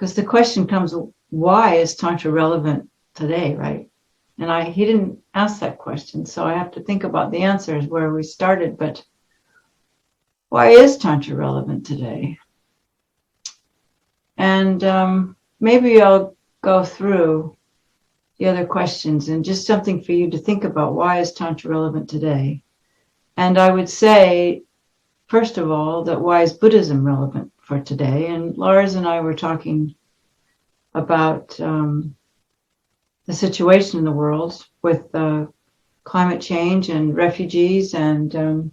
because the question comes, why is Tantra relevant today, right? And he didn't ask that question, so I have to think about the answers where we started. But why is Tantra relevant today? And maybe I'll go through the other questions and just something for you to think about. Why is Tantra relevant today? And I would say, first of all, that why is Buddhism relevant for today? And Lars and I were talking about the situation in the world with climate change and refugees and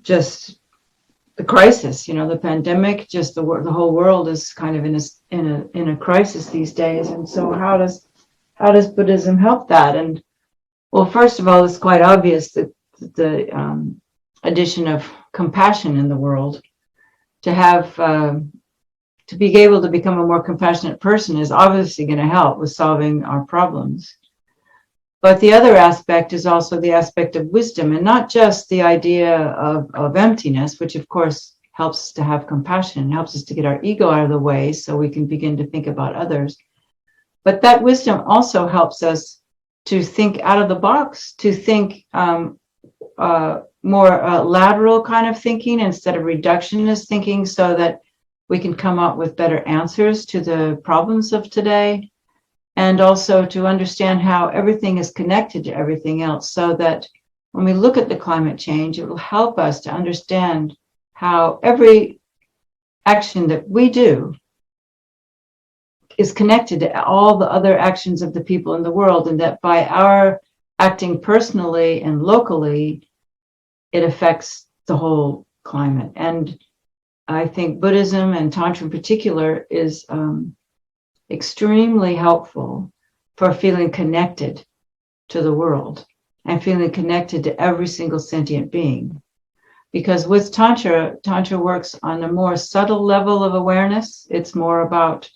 just the crisis, the pandemic. Just the whole world is kind of in a crisis these days. And so how does Buddhism help that? And well, first of all, it's quite obvious that the addition of compassion in the world, to be able to become a more compassionate person, is obviously going to help with solving our problems. But the other aspect is also the aspect of wisdom, and not just the idea of emptiness, which of course helps to have compassion, helps us to get our ego out of the way so we can begin to think about others. But that wisdom also helps us to think out of the box, to think more lateral kind of thinking instead of reductionist thinking, so that we can come up with better answers to the problems of today, and also to understand how everything is connected to everything else, so that when we look at the climate change, it will help us to understand how every action that we do is connected to all the other actions of the people in the world, and that by our acting personally and locally, it affects the whole climate. And I think Buddhism, and Tantra in particular, is extremely helpful for feeling connected to the world and feeling connected to every single sentient being. Because with Tantra works on a more subtle level of awareness. It's more about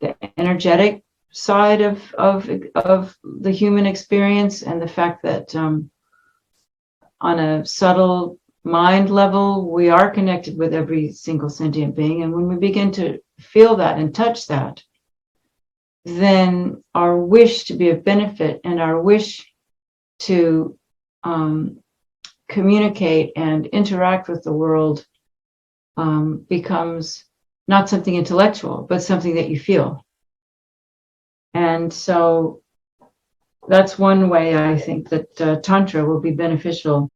the energetic side of the human experience, and the fact that on a subtle mind level, we are connected with every single sentient being. And when we begin to feel that and touch that, then our wish to be of benefit and our wish to communicate and interact with the world becomes not something intellectual, but something that you feel. And so that's one way I think that Tantra will be beneficial